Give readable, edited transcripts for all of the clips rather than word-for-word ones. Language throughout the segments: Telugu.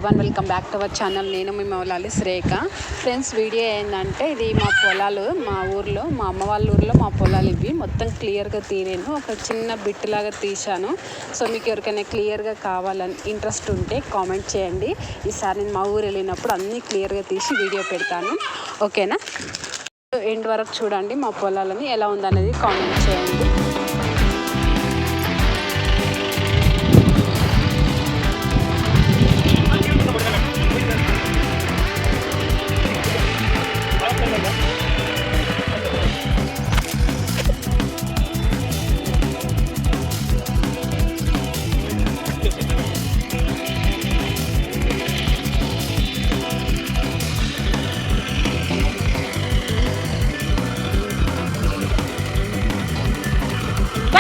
Everyone, welcome back to our channel. నేను మీ మౌలాలి శ్రేఖ. ఫ్రెండ్స్, వీడియో ఏంటంటే ఇది మా పొలాలు, మా ఊర్లో, మా అమ్మ వాళ్ళ ఊర్లో మా పొలాలు. ఇవి మొత్తం క్లియర్గా తీరేను, ఒక చిన్న బిట్టులాగా తీశాను. సో మీకు ఎవరికైనా క్లియర్గా కావాలని ఇంట్రెస్ట్ ఉంటే కామెంట్ చేయండి. ఈసారి నేను మా ఊరు వెళ్ళినప్పుడు అన్నీ క్లియర్గా తీసి వీడియో పెడతాను, ఓకేనా? ఎండ్ వరకు చూడండి, మా పొలాలని ఎలా ఉందనేది కామెంట్ చేయండి.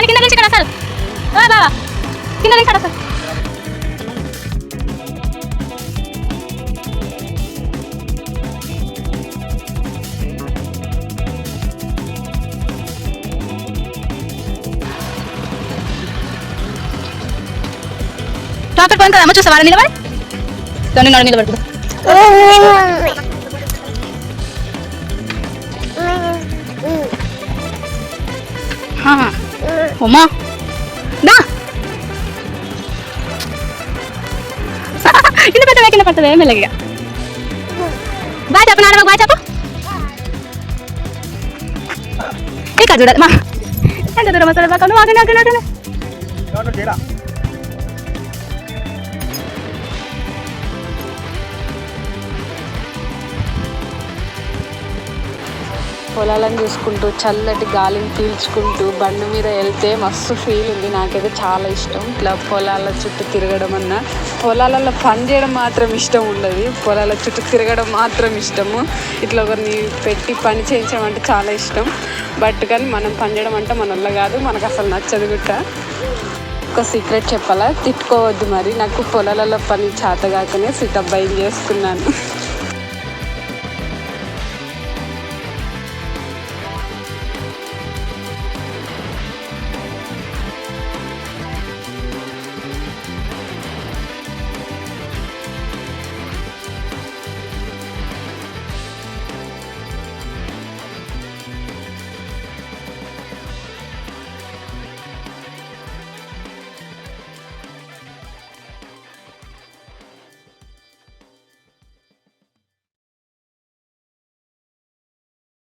కింద నుంచి ఇక్కడ సార్ బాబా కింద నుంచి సార్ డాక్టర్ ఫోన్ కదా అమ్మ చూసావా నిలబడి దాన్ని నిలబడుతుంది అమ్మా దా కింద పడుతుంది మెల్లగా. బాయ్ చెప్పు నాన్న, బాయ్ చెప్పు. ఇక్కడ చూడాలి మా ఎంత దూరం వస్తుంది పక్కన వాగండి. పొలాలను చూసుకుంటూ చల్లటి గాలిని పీల్చుకుంటూ బండి మీద వెళ్తే మస్తు ఫీల్ ఉంది. నాకైతే చాలా ఇష్టం ఇట్లా పొలాల చుట్టూ తిరగడం అన్నా. పొలాలలో పని చేయడం మాత్రం ఇష్టం ఉండదు, పొలాల చుట్టూ తిరగడం మాత్రం ఇష్టము. ఇట్లా ఒకరిని పెట్టి పని చేయించడం అంటే చాలా ఇష్టం. బట్ కానీ మనం పని చేయడం అంటే మన వల్ల కాదు, మనకు అసలు నచ్చదు కూడా. ఒక సీక్రెట్ చెప్పాలా, తిట్టుకోవద్దు మరి. నాకు పొలాలలో పని చేతగాకనే సిటబ్బాయి చేసుకున్నాను.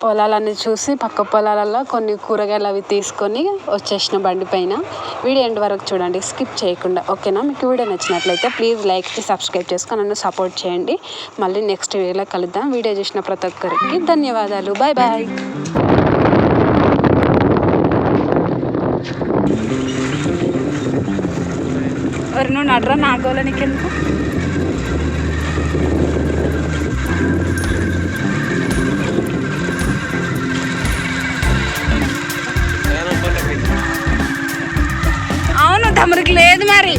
పొలాలన్నీ చూసి పక్క పొలాలలో కొన్ని కూరగాయలు అవి తీసుకొని వచ్చేసిన బండి పైన. వీడియో ఎండ్ వరకు చూడండి, స్కిప్ చేయకుండా, ఓకేనా? మీకు వీడియో నచ్చినట్లయితే ప్లీజ్ లైక్ సబ్స్క్రైబ్ చేసుకొని నన్ను సపోర్ట్ చేయండి. మళ్ళీ నెక్స్ట్ వీడియోలో కలుద్దాం. వీడియో చూసిన ప్రతి ఒక్కరికి ధన్యవాదాలు. Bye bye. నువ్వు నడ్రా నా గోల నీకెందుకు? అవును, తమరికి లేదు మరి.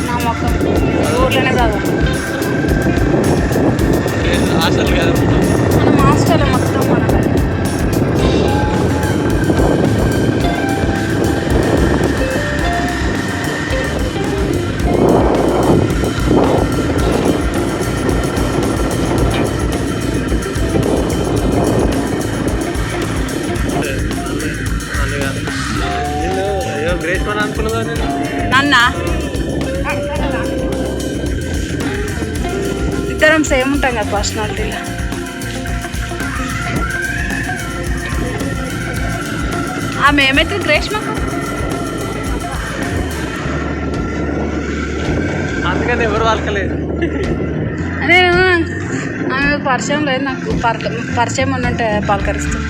నా మొక్కం ఊర్లోనే చదువు హాస్టల్ కాదు, మనం హాస్టల్ మొత్తం మనకు. నాన్న ఇద్దరం సేమ్ ఉంటాం కదా పర్సనాలిటీలో. ఆమె ఏమైతే గ్రేష్ మాకు అందుకని ఎవరు వాళ్ళకలేదు. నేను ఆమె పరిచయం లేదు, నాకు పరిచయం ఉన్నట్టే పలకరిస్తాను.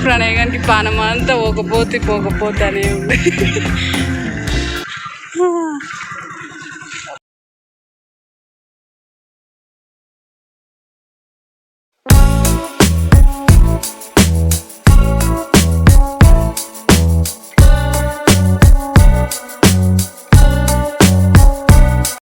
ప్రణయ్ గారికి పానం అంతా పోకపోతే అనే ఉంది.